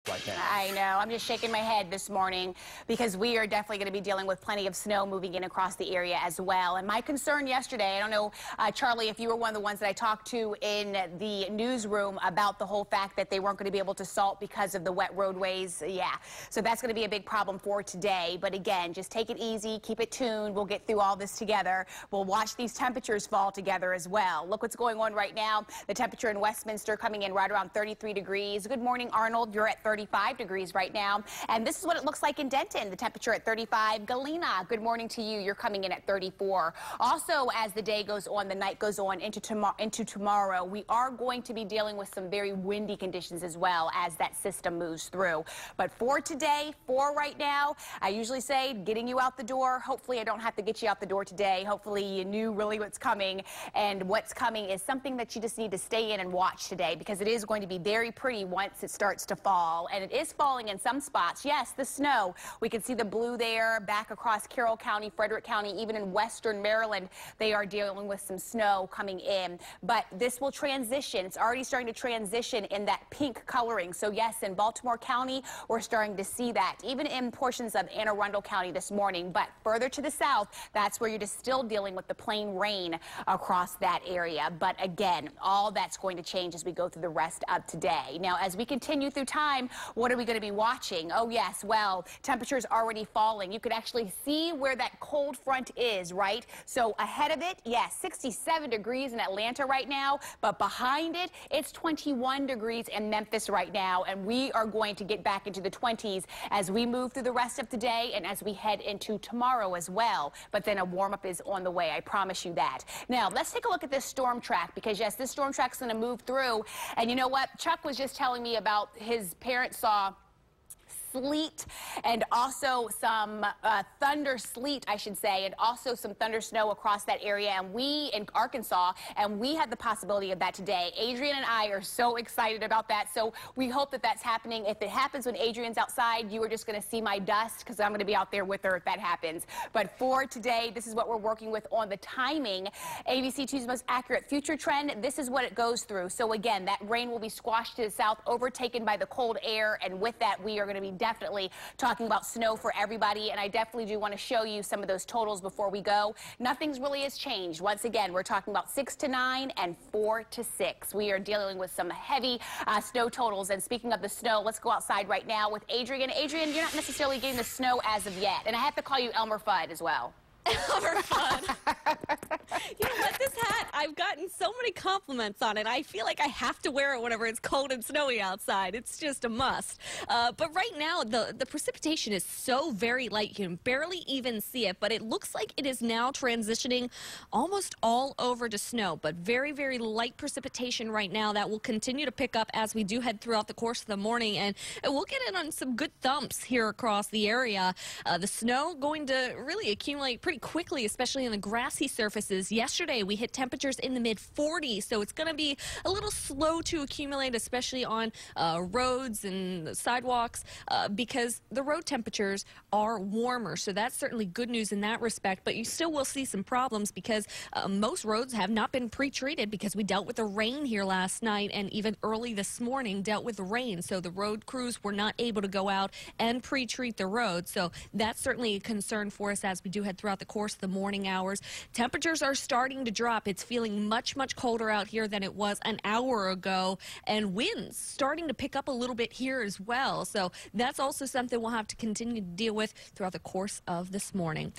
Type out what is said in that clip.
Like that. I know. I'm just shaking my head this morning because we are definitely going to be dealing with plenty of snow moving in across the area as well. And my concern yesterday, I don't know, Charlie, if you were one of the ones that I talked to in the newsroom about the whole fact that they weren't going to be able to salt because of the wet roadways. Yeah. So that's going to be a big problem for today. But again, just take it easy. Keep it tuned. We'll get through all this together. We'll watch these temperatures fall together as well. Look what's going on right now. The temperature in Westminster coming in right around 33 degrees. Good morning, Arnold. You're at 35 degrees right now. And this is what it looks like in Denton. The temperature at 35. Galena, good morning to you. You're coming in at 34. Also, as the day goes on, the night goes on into tomorrow, we are going to be dealing with some very windy conditions as well as that system moves through. But for today, for right now, I usually say getting you out the door. Hopefully, I don't have to get you out the door today. Hopefully, you knew really what's coming. And what's coming is something that you just need to stay in and watch today because it is going to be very pretty once it starts to fall. And it is falling in some spots. Yes, the snow. We can see the blue there back across Carroll County, Frederick County, even in western Maryland. They are dealing with some snow coming in. But this will transition. It's already starting to transition in that pink coloring. So yes, in Baltimore County, we're starting to see that. Even in portions of Anne Arundel County this morning. But further to the south, that's where you're just still dealing with the plain rain across that area. But again, all that's going to change as we go through the rest of today. Now, as we continue through time, what are we going to be watching? Oh, yes, well, temperatures already falling. You could actually see where that cold front is, right? So ahead of it, yes, 67 degrees in Atlanta right now, but behind it, it's 21 degrees in Memphis right now, and we are going to get back into the 20s as we move through the rest of today and as we head into tomorrow as well. But then a warm-up is on the way, I promise you that. Now, let's take a look at this storm track because, yes, this storm track's going to move through, and you know what? Chuck was just telling me about his parents saw sleet and also some thunder sleet, I should say, and also some thunder snow across that area. And we in Arkansas, and we had the possibility of that today. Adrian and I are so excited about that. So we hope that that's happening. If it happens when Adrian's outside, you are just going to see my dust because I'm going to be out there with her if that happens. But for today, this is what we're working with on the timing. ABC2's most accurate future trend. This is what it goes through. So again, that rain will be squashed to the south, overtaken by the cold air. And with that, we are going to be definitely talking about snow for everybody, and I definitely do want to show you some of those totals before we go. Nothing's really has changed. Once again, we're talking about 6 to 9 and 4 to 6. We are dealing with some heavy snow totals, and speaking of the snow, let's go outside right now with Adrian. Adrian, you're not necessarily getting the snow as of yet, and I have to call you Elmer Fudd as well. Elmer Fudd. You know what, this hat, I've gotten so many compliments on it. I feel like I have to wear it whenever it's cold and snowy outside. It's just a must. But right now, the precipitation is so very light. You can barely even see it, but it looks like it is now transitioning almost all over to snow. But very, very light precipitation right now that will continue to pick up as we do head throughout the course of the morning. And we'll get in on some good thumps here across the area. The snow going to really accumulate pretty quickly, especially on the grassy surfaces. Yesterday, we hit temperatures in the mid-40s, so it's going to be a little slow to accumulate, especially on roads and sidewalks, because the road temperatures are warmer. So that's certainly good news in that respect, but you still will see some problems because most roads have not been pre-treated because we dealt with the rain here last night and even early this morning dealt with the rain. So the road crews were not able to go out and pre-treat the roads. So that's certainly a concern for us as we do head throughout the course of the morning hours. Temperatures are starting to drop. It's feeling much, much colder out here than it was an hour ago, and winds starting to pick up a little bit here as well. So that's also something we'll have to continue to deal with throughout the course of this morning.